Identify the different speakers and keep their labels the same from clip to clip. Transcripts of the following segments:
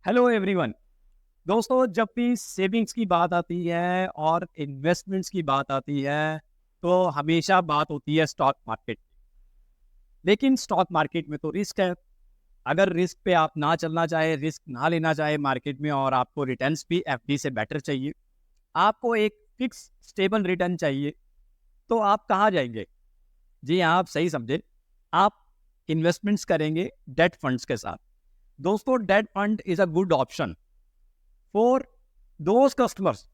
Speaker 1: Hello everyone. दोस्तों, जब भी सेविंग्स की बात आती है और इन्वेस्टमेंट्स की बात आती है तो हमेशा बात होती है स्टॉक मार्केट। लेकिन स्टॉक मार्केट में तो रिस्क है। अगर रिस्क पे आप ना चलना चाहे, रिस्क ना लेना चाहे मार्केट में, और आपको रिटर्न्स भी एफडी से बेटर चाहिए, आपको एक फिक्स स्टेबल रिटर्न चाहिए, तो आप कहाँ जाएंगे? जी हाँ, आप सही समझे। आप इन्वेस्टमेंट्स करेंगे डेट फंड्स के साथ। दोस्तों, debt fund is a good option for those customers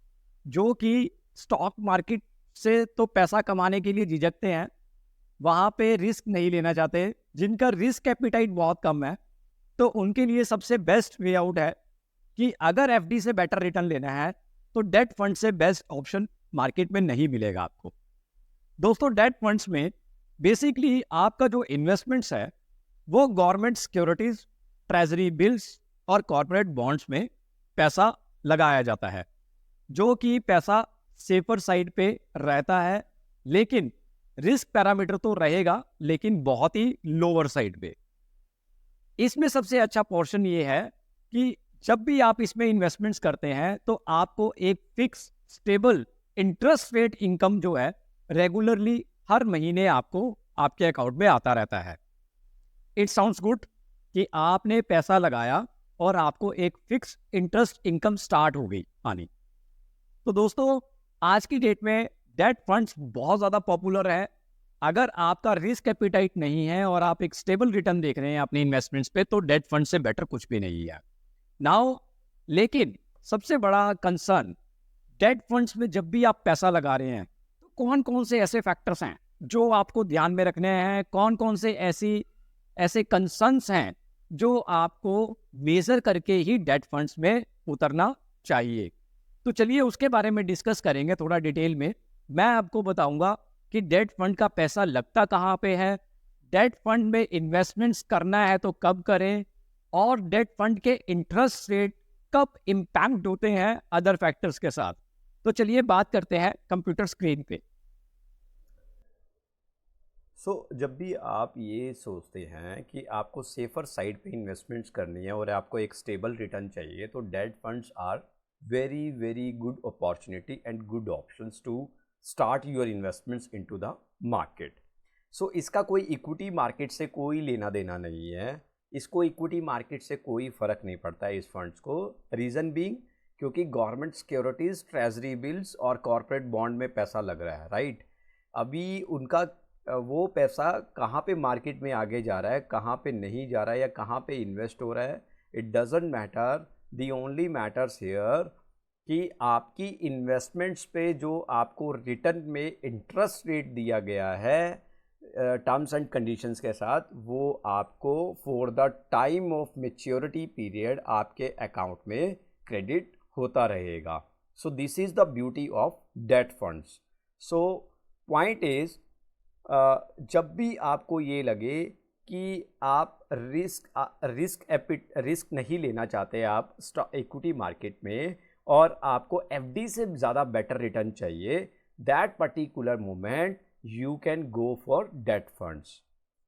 Speaker 1: जो कि स्टॉक मार्केट से तो पैसा कमाने के लिए झिझकते हैं, वहां पे रिस्क नहीं लेना चाहते, जिनका रिस्क एपिटाइट बहुत कम है। तो उनके लिए सबसे बेस्ट वे आउट है कि अगर एफडी से बेटर रिटर्न लेना है तो डेट फंड से बेस्ट ऑप्शन मार्केट में नहीं मिलेगा आपको। दोस्तों, डेट फंड्स में बेसिकली आपका जो इन्वेस्टमेंट्स है वो गवर्नमेंट सिक्योरिटीज, ट्रेजरी बिल्स और कॉर्पोरेट बॉन्ड्स में पैसा लगाया जाता है, जो कि पैसा सेफर साइड पे रहता है। लेकिन रिस्क पैरामीटर तो रहेगा, लेकिन बहुत ही लोअर साइड पे। इसमें सबसे अच्छा पोर्शन ये है कि जब भी आप इसमें इन्वेस्टमेंट्स करते हैं तो आपको एक fix stable interest rate income जो है रेगुलरली हर महीने आपको आपके अकाउंट में आता रहता है। इट साउंड्स गुड कि आपने पैसा लगाया और आपको एक फिक्स इंटरेस्ट इनकम स्टार्ट हो गई आनी। तो दोस्तों, आज की डेट में डेट फंड्स बहुत ज़्यादा पॉपुलर है। अगर आपका रिस्क एपिटाइट नहीं है और आप एक स्टेबल रिटर्न देख रहे हैं अपने इन्वेस्टमेंट्स पे, तो डेट फंड से बेटर कुछ भी नहीं है नाउ। लेकिन सबसे बड़ा कंसर्न, डेट फंड्स में जब भी आप पैसा लगा रहे हैं तो कौन कौन से ऐसे फैक्टर्स हैं जो आपको ध्यान में रखने हैं, कौन कौन से ऐसे कंसर्न्स हैं जो आपको मेजर करके ही डेट फंड्स में उतरना चाहिए। तो चलिए उसके बारे में डिस्कस करेंगे थोड़ा डिटेल में। मैं आपको बताऊंगा कि डेट फंड का पैसा लगता कहाँ पे है, डेट फंड में इन्वेस्टमेंट्स करना है तो कब करें, और डेट फंड के इंटरेस्ट रेट कब इम्पैक्ट होते हैं अदर फैक्टर्स के साथ। तो चलिए बात करते हैं कंप्यूटर स्क्रीन पे।
Speaker 2: जब भी आप ये सोचते हैं कि आपको सेफ़र साइड पे इन्वेस्टमेंट्स करनी है और आपको एक स्टेबल रिटर्न चाहिए, तो debt funds are very very good opportunity and good options to start your investments into the market. इसका कोई इक्विटी मार्केट से कोई लेना देना नहीं है। इसको इक्विटी मार्केट से कोई फ़र्क नहीं पड़ता है इस फंड्स को। रीज़न बीइंग, क्योंकि गवर्नमेंट सिक्योरिटीज़, ट्रेजरी बिल्स और कॉर्पोरेट बॉन्ड में पैसा लग रहा है, राइट। अभी उनका वो पैसा कहाँ पे मार्केट में आगे जा रहा है, कहाँ पे नहीं जा रहा है, या कहाँ पे इन्वेस्ट हो रहा है, it doesn't matter. The only matters here कि आपकी इन्वेस्टमेंट्स पे जो आपको रिटर्न में इंटरेस्ट रेट दिया गया है टर्म्स एंड कंडीशंस के साथ, वो आपको for the time of maturity period आपके अकाउंट में क्रेडिट होता रहेगा। So this is the beauty of debt funds. So point is, जब भी आपको ये लगे कि आप रिस्क नहीं लेना चाहते आप इक्विटी मार्केट में, और आपको एफडी से ज़्यादा बेटर रिटर्न चाहिए, that particular moment you can go for date funds,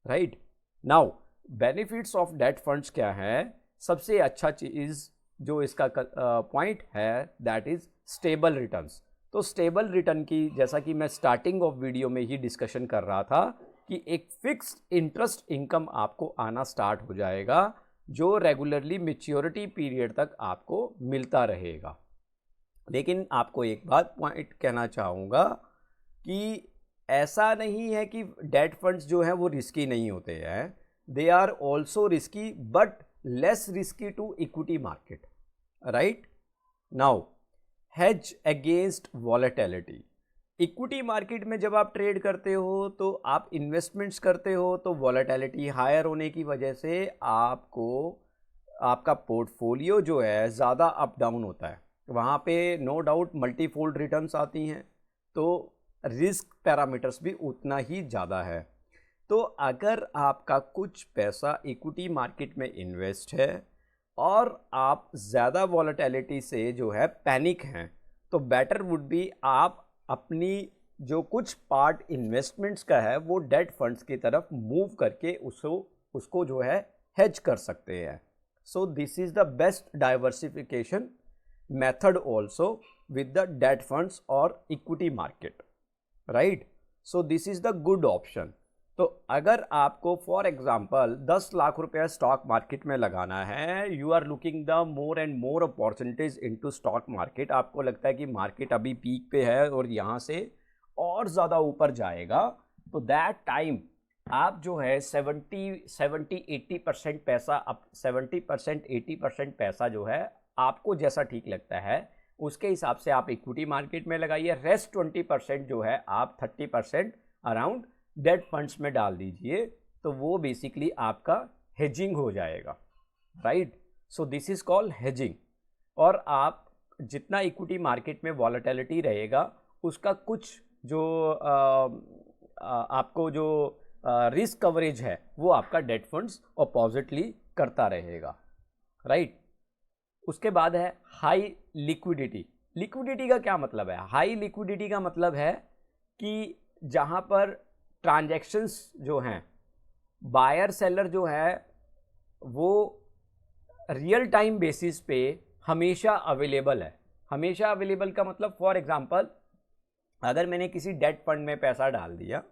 Speaker 2: right. Now benefits of debt funds क्या है? सबसे अच्छा चीज़ जो इसका पॉइंट है, दैट इज़ स्टेबल रिटर्न्स। तो स्टेबल रिटर्न की, जैसा कि मैं स्टार्टिंग ऑफ वीडियो में ही डिस्कशन कर रहा था, कि एक फिक्स्ड इंटरेस्ट इनकम आपको आना स्टार्ट हो जाएगा, जो रेगुलरली मैच्योरिटी पीरियड तक आपको मिलता रहेगा। लेकिन आपको एक बात पॉइंट कहना चाहूँगा कि ऐसा नहीं है कि डेट फंड्स जो हैं वो रिस्की नहीं होते हैं। They are also risky, but less risky to equity market, right. Now, hedge against volatility. Equity market में जब आप ट्रेड करते हो तो आप इन्वेस्टमेंट्स करते हो, तो वॉलेटिलिटी हायर होने की वजह से आपको आपका पोर्टफोलियो जो है ज़्यादा अप डाउन होता है। वहाँ पे नो डाउट मल्टीफोल्ड रिटर्न्स आती हैं, तो रिस्क पैरामीटर्स भी उतना ही ज़्यादा है। तो अगर आपका कुछ पैसा इक्विटी मार्केट में इन्वेस्ट है और आप ज़्यादा वॉलेटिलिटी से जो है पैनिक हैं, तो बेटर वुड बी आप अपनी जो कुछ पार्ट इन्वेस्टमेंट्स का है वो डेट फंड्स की तरफ मूव करके उसको जो है हेज कर सकते हैं। So this is the best diversification method also with the debt funds or equity market, right? So this is the good option. तो अगर आपको फॉर एग्जांपल 10 लाख रुपया स्टॉक मार्केट में लगाना है, you are looking the more and more opportunities into stock market, आपको लगता है कि मार्केट अभी पीक पे है और यहाँ से और ज़्यादा ऊपर जाएगा, तो दैट टाइम आप जो है 70-80% पैसा, अब 70% 80% पैसा जो है आपको जैसा ठीक लगता है उसके हिसाब से आप इक्विटी मार्केट में लगाइए, रेस्ट 20% जो है आप 30% अराउंड डेट फंड्स में डाल दीजिए, तो वो बेसिकली आपका हेजिंग हो जाएगा, right? So this is called hedging. और आप जितना इक्विटी मार्केट में वॉलेटिलिटी रहेगा उसका कुछ जो आपको जो रिस्क कवरेज है वो आपका डेट फंड्स अपोजिटली करता रहेगा, राइट? उसके बाद है हाई लिक्विडिटी। लिक्विडिटी का क्या मतलब है? हाई लिक्विडिटी का मतलब है कि जहाँ पर ट्रांजैक्शंस जो हैं, बायर सेलर जो है वो रियल टाइम बेसिस पे हमेशा अवेलेबल है। हमेशा अवेलेबल का मतलब फॉर एग्जांपल अगर मैंने किसी डेट फंड में पैसा डाल दिया,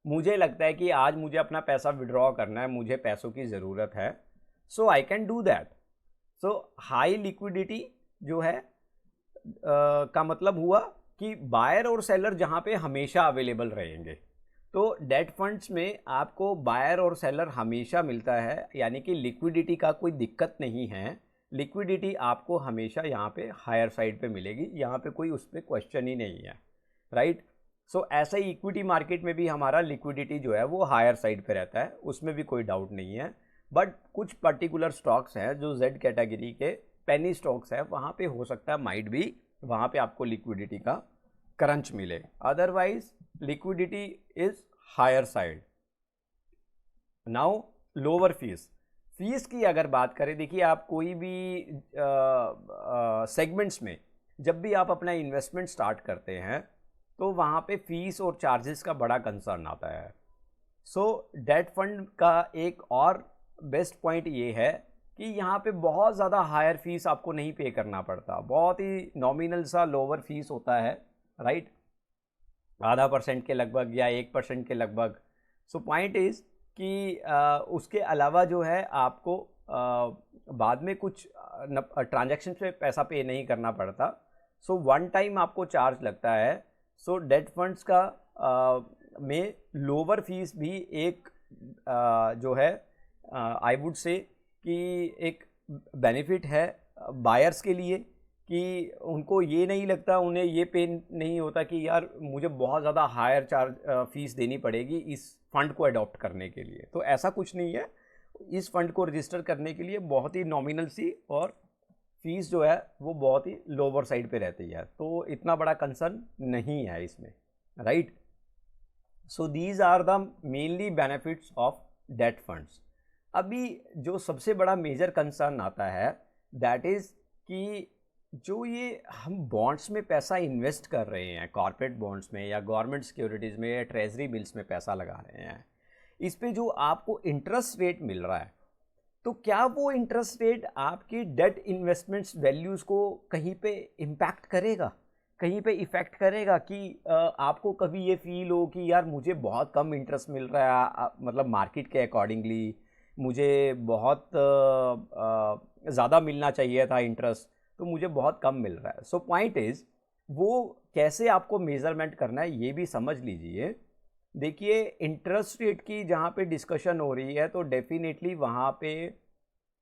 Speaker 2: मुझे लगता है कि आज मुझे अपना पैसा विड्रॉ करना है, मुझे पैसों की ज़रूरत है, so I can do that. So high liquidity जो है का मतलब हुआ कि बायर और सेलर जहाँ पे हमेशा अवेलेबल रहेंगे। तो डेट फंड्स में आपको बायर और सेलर हमेशा मिलता है, यानी कि लिक्विडिटी का कोई दिक्कत नहीं है। लिक्विडिटी आपको हमेशा यहाँ पे हायर साइड पे मिलेगी, यहाँ पे कोई उस पर क्वेश्चन ही नहीं है, राइट? सो ऐसा ही इक्विटी मार्केट में भी हमारा लिक्विडिटी जो है वो हायर साइड पे रहता है, उसमें भी कोई डाउट नहीं है। बट कुछ पर्टिकुलर स्टॉक्स हैं जो जेड कैटेगरी के पेनी स्टॉक्स हैं, वहाँ पे हो सकता है माइट भी वहाँ पे आपको लिक्विडिटी का क्रंच मिले, otherwise liquidity is higher side. Now lower fees. Fees की अगर बात करें, देखिए आप कोई भी सेगमेंट्स में जब भी आप अपना इन्वेस्टमेंट स्टार्ट करते हैं तो वहाँ पे फीस और चार्जेस का बड़ा कंसर्न आता है। सो डेट फंड का एक और बेस्ट पॉइंट ये है कि यहाँ पे बहुत ज़्यादा हायर फीस आपको नहीं पे करना पड़ता, बहुत ही नॉमिनल सा लोअर फीस होता है, राइट? 0.5% के लगभग या 1% के लगभग। सो पॉइंट इज़ कि उसके अलावा जो है आपको बाद में कुछ ट्रांजैक्शन पे पैसा पे नहीं करना पड़ता। सो वन टाइम आपको चार्ज लगता है। सो डेट फंड्स का में लोअर फीस भी एक जो है आई वुड से कि एक बेनिफिट है बायर्स के लिए, कि उनको ये नहीं लगता, उन्हें ये पे नहीं होता कि यार मुझे बहुत ज़्यादा हायर चार्ज फीस देनी पड़ेगी इस फंड को अडॉप्ट करने के लिए। तो ऐसा कुछ नहीं है, इस फंड को रजिस्टर करने के लिए बहुत ही नॉमिनल सी और फीस जो है वो बहुत ही लोअर साइड पे रहती है, तो इतना बड़ा कंसर्न नहीं है इसमें, right? So these are the mainly benefits of debt funds. अभी जो सबसे बड़ा मेजर कंसर्न आता है दैट इज़ कि जो ये हम बॉन्ड्स में पैसा इन्वेस्ट कर रहे हैं, कॉर्पोरेट बॉन्ड्स में या गवर्नमेंट सिक्योरिटीज़ में या ट्रेजरी बिल्स में पैसा लगा रहे हैं, इस पे जो आपको इंटरेस्ट रेट मिल रहा है, तो क्या वो इंटरेस्ट रेट आपकी डेट इन्वेस्टमेंट्स वैल्यूज़ को कहीं पे इम्पैक्ट करेगा, कहीं पे इफ़ेक्ट करेगा कि आपको कभी ये फील हो कि यार मुझे बहुत कम इंटरेस्ट मिल रहा है, मतलब मार्केट के अकॉर्डिंगली मुझे बहुत ज़्यादा मिलना चाहिए था इंटरेस्ट, तो मुझे बहुत कम मिल रहा है। सो पॉइंट इज़ वो कैसे आपको मेज़रमेंट करना है ये भी समझ लीजिए। देखिए इंटरेस्ट रेट की जहाँ पे डिस्कशन हो रही है, तो डेफिनेटली वहाँ पे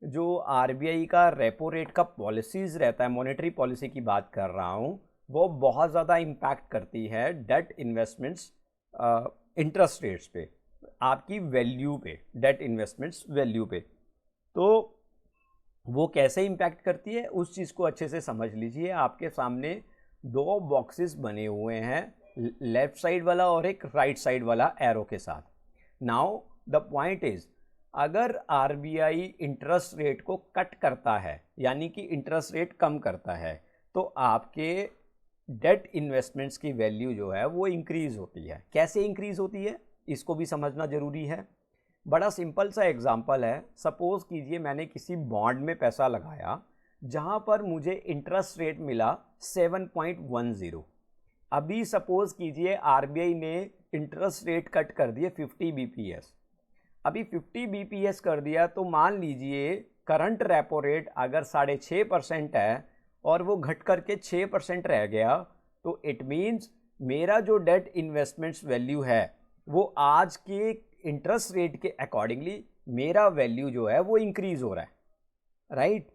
Speaker 2: जो आरबीआई का रेपो रेट का पॉलिसीज़ रहता है, मॉनेटरी पॉलिसी की बात कर रहा हूँ, वो बहुत ज़्यादा इम्पैक्ट करती है डेट इन्वेस्टमेंट्स इंटरेस्ट रेट्स पे, आपकी वैल्यू पे, डेट इन्वेस्टमेंट्स वैल्यू पे। तो वो कैसे इम्पैक्ट करती है उस चीज़ को अच्छे से समझ लीजिए। आपके सामने दो बॉक्सेस बने हुए हैं, लेफ्ट साइड वाला और एक राइट साइड वाला एरो के साथ। नाउ द पॉइंट इज़, अगर आरबीआई इंटरेस्ट रेट को कट करता है, यानी कि इंटरेस्ट रेट कम करता है, तो आपके डेट इन्वेस्टमेंट्स की वैल्यू जो है वो इंक्रीज़ होती है। कैसे इंक्रीज़ होती है इसको भी समझना ज़रूरी है। बड़ा सिंपल सा एग्जांपल है, सपोज कीजिए मैंने किसी बॉन्ड में पैसा लगाया जहां पर मुझे इंटरेस्ट रेट मिला 7.10। अभी सपोज कीजिए आरबीआई ने इंटरेस्ट रेट कट कर दिए 50 बीपीएस। अभी 50 बीपीएस कर दिया तो मान लीजिए करंट रेपो रेट अगर 6.5% है और वो घट करके 6% रह गया, तो इट मीन्स मेरा जो डेट इन्वेस्टमेंट्स वैल्यू है वो आज के इंटरेस्ट रेट के अकॉर्डिंगली मेरा वैल्यू जो है वो इंक्रीज हो रहा है, right.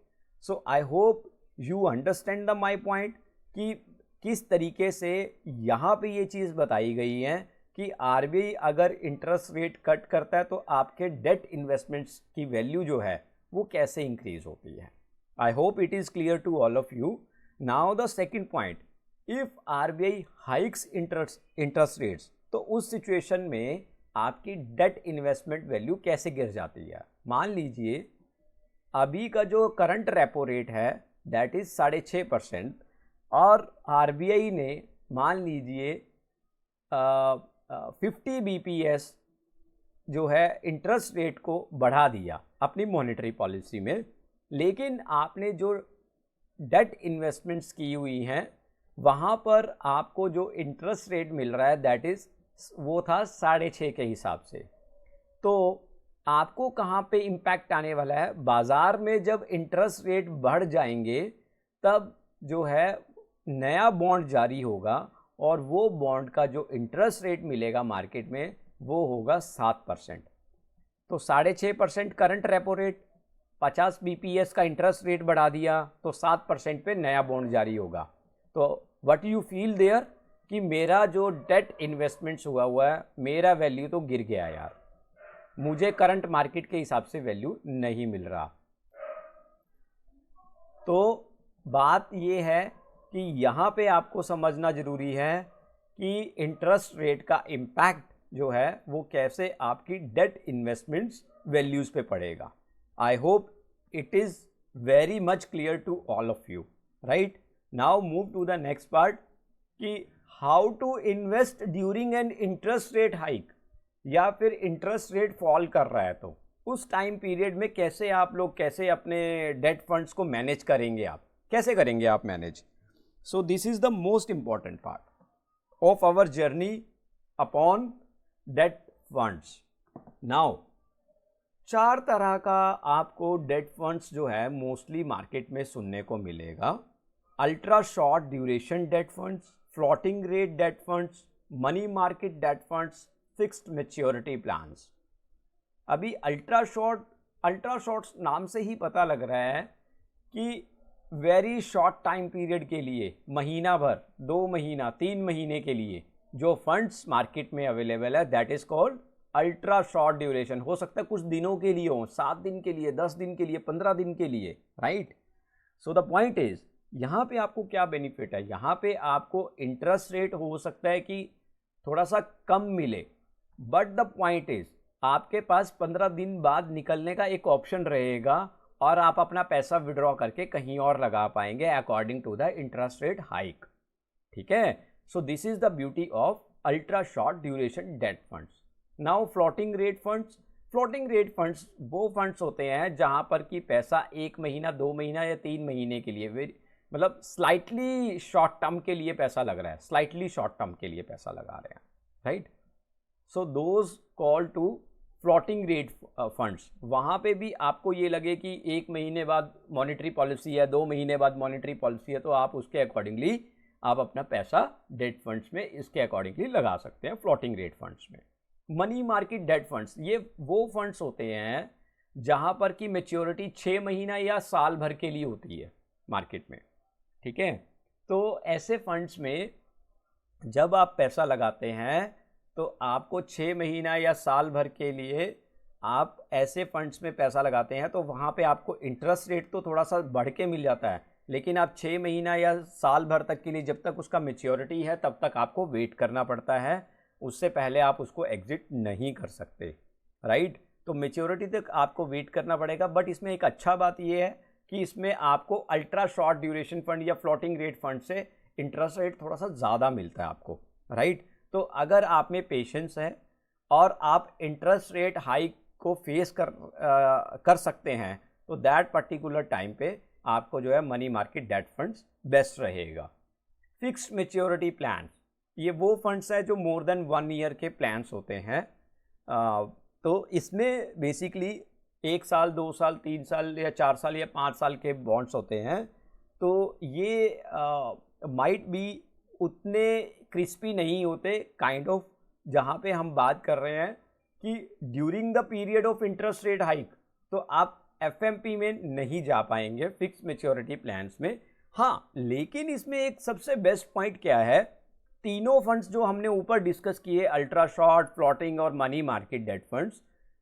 Speaker 2: So I hope you understand the my point कि किस तरीके से यहाँ पे ये चीज़ बताई गई है कि आरबीआई अगर इंटरेस्ट रेट कट करता है तो आपके डेट इन्वेस्टमेंट्स की वैल्यू जो है वो कैसे इंक्रीज होती है। I hope it is clear to all of you. Now the second point, if RBI hikes interest rates, तो उस सिचुएशन में आपकी डेट इन्वेस्टमेंट वैल्यू कैसे गिर जाती है। मान लीजिए अभी का जो करंट रेपो रेट है दैट इज़ 6.5% और आरबीआई ने मान लीजिए 50 बीपीएस जो है इंटरेस्ट रेट को बढ़ा दिया अपनी मॉनेटरी पॉलिसी में, लेकिन आपने जो डेट इन्वेस्टमेंट्स की हुई हैं वहाँ पर आपको जो इंटरेस्ट रेट मिल रहा है दैट इज़ वो था 6.5 के हिसाब से। तो आपको कहाँ पे इम्पैक्ट आने वाला है, बाज़ार में जब इंटरेस्ट रेट बढ़ जाएंगे तब जो है नया बॉन्ड जारी होगा और वो बॉन्ड का जो इंटरेस्ट रेट मिलेगा मार्केट में वो होगा 7%। तो 6.5% करंट रेपो रेट, 50 बीपीएस का इंटरेस्ट रेट बढ़ा दिया तो 7% पे नया बॉन्ड जारी होगा। तो व्हाट यू फील देयर कि मेरा जो डेट इन्वेस्टमेंट्स हुआ है मेरा वैल्यू तो गिर गया यार, मुझे करंट मार्केट के हिसाब से वैल्यू नहीं मिल रहा। तो बात ये है कि यहाँ पे आपको समझना ज़रूरी है कि इंटरेस्ट रेट का इम्पैक्ट जो है वो कैसे आपकी डेट इन्वेस्टमेंट्स वैल्यूज़ पे पड़ेगा। I hope it is very much clear to all of you, right. Now move to the next part कि how to invest during an interest rate hike, या फिर इंटरेस्ट रेट फॉल कर रहा है तो उस टाइम पीरियड में कैसे आप लोग कैसे अपने डेट फंड्स को मैनेज करेंगे, आप कैसे करेंगे आप manage. So this is the most important part of our journey upon debt funds. Now 4 तरह का आपको डेट फंड्स जो है मोस्टली मार्केट में सुनने को मिलेगा। Ultra short duration debt funds, floating rate date funds, money market debt funds, fixed maturity plans. अभी अल्ट्रा शॉर्ट नाम से ही पता लग रहा है कि वेरी शॉर्ट टाइम पीरियड के लिए, महीना भर, 2 महीना, 3 महीने के लिए जो फंड्स मार्केट में अवेलेबल है that is called ultra short duration. हो सकता है कुछ दिनों के लिए हो, 7 दिन के लिए, 10 दिन के लिए, 15 दिन के लिए, right. So the point is यहाँ पे आपको क्या बेनिफिट है, यहाँ पे आपको इंटरेस्ट रेट हो सकता है कि थोड़ा सा कम मिले, बट द पॉइंट इज आपके पास 15 दिन बाद निकलने का एक ऑप्शन रहेगा और आप अपना पैसा विड्रॉ करके कहीं और लगा पाएंगे according to the interest rate hike, ठीक है। So this is the beauty of ultra short duration debt funds. Now floating rate funds. Floating rate funds वो फंड्स होते हैं जहां पर कि पैसा 1 महीना, 2 महीना या 3 महीने के लिए, मतलब स्लाइटली शॉर्ट टर्म के लिए पैसा लग रहा है, स्लाइटली शॉर्ट टर्म के लिए पैसा लगा रहे हैं, right. So those call to floating rate funds. वहाँ पे भी आपको ये लगे कि 1 महीने बाद मॉनेटरी पॉलिसी है, 2 महीने बाद मॉनेटरी पॉलिसी है, तो आप उसके अकॉर्डिंगली आप अपना पैसा डेट फंड्स में इसके अकॉर्डिंगली लगा सकते हैं, फ्लोटिंग रेट फंड्स में। मनी मार्केट डेट फंड्स, ये वो फंड्स होते हैं जहाँ पर कि मेच्योरिटी 6 महीना या साल भर के लिए होती है मार्केट में, ठीक है। तो ऐसे फंड्स में जब आप पैसा लगाते हैं तो आपको 6 महीना या साल भर के लिए आप ऐसे फंड्स में पैसा लगाते हैं तो वहाँ पे आपको इंटरेस्ट रेट तो थोड़ा सा बढ़ के मिल जाता है, लेकिन आप 6 महीना या साल भर तक के लिए जब तक उसका मैच्योरिटी है तब तक आपको वेट करना पड़ता है, उससे पहले आप उसको एग्जिट नहीं कर सकते, राइट। तो मैच्योरिटी तक आपको वेट करना पड़ेगा। बट इसमें एक अच्छा बात यह है कि इसमें आपको अल्ट्रा शॉर्ट ड्यूरेशन फंड या फ्लोटिंग रेट फंड से इंटरेस्ट रेट थोड़ा सा ज़्यादा मिलता है आपको, राइट। तो अगर आप में पेशेंस है और आप इंटरेस्ट रेट हाइक को फेस कर सकते हैं, तो दैट पर्टिकुलर टाइम पे आपको जो है money market debt funds best रहेगा। फिक्स्ड मैच्योरिटी प्लान, ये वो फंड्स हैं जो मोर देन 1 ईयर के प्लान्स होते हैं। तो इसमें बेसिकली 1 साल, 2 साल, 3 साल या 4 साल या 5 साल के बॉन्ड्स होते हैं। तो ये माइट बी उतने क्रिस्पी नहीं होते, काइंड ऑफ, जहाँ पे हम बात कर रहे हैं कि during the period of interest rate hike, तो आप एफएमपी में नहीं जा पाएंगे फिक्स मैच्योरिटी प्लान्स में। हाँ, लेकिन इसमें एक सबसे बेस्ट पॉइंट क्या है, तीनों फंड्स जो हमने ऊपर डिस्कस किए, अल्ट्रा शॉर्ट, फ्लोटिंग और मनी मार्केट डेट फंड्स,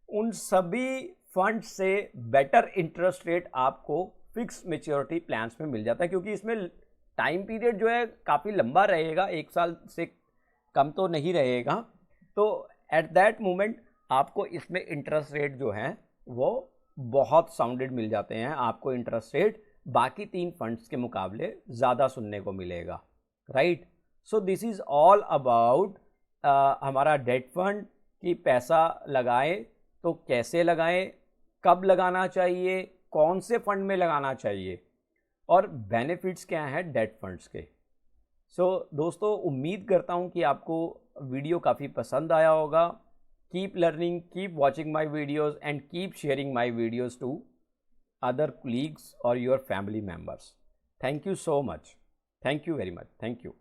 Speaker 2: उन सभी फंड से बेटर इंटरेस्ट रेट आपको फिक्स मैच्योरिटी प्लान्स में मिल जाता है, क्योंकि इसमें टाइम पीरियड जो है काफ़ी लंबा रहेगा, 1 साल से कम तो नहीं रहेगा। तो एट दैट मोमेंट आपको इसमें इंटरेस्ट रेट जो हैं वो बहुत साउंडेड मिल जाते हैं, आपको इंटरेस्ट रेट बाकी 3 फंड्स के मुकाबले ज़्यादा सुनने को मिलेगा, right. So this is all about हमारा डेट फंड कि पैसा लगाएं तो कैसे लगाएं, कब लगाना चाहिए, कौन से फंड में लगाना चाहिए, और बेनिफिट्स क्या हैं डेट फंड्स के। दोस्तों, उम्मीद करता हूं कि आपको वीडियो काफ़ी पसंद आया होगा। Keep learning, keep watching my videos and keep sharing my videos to other colleagues or your family members. Thank you so much. Thank you very much. Thank you.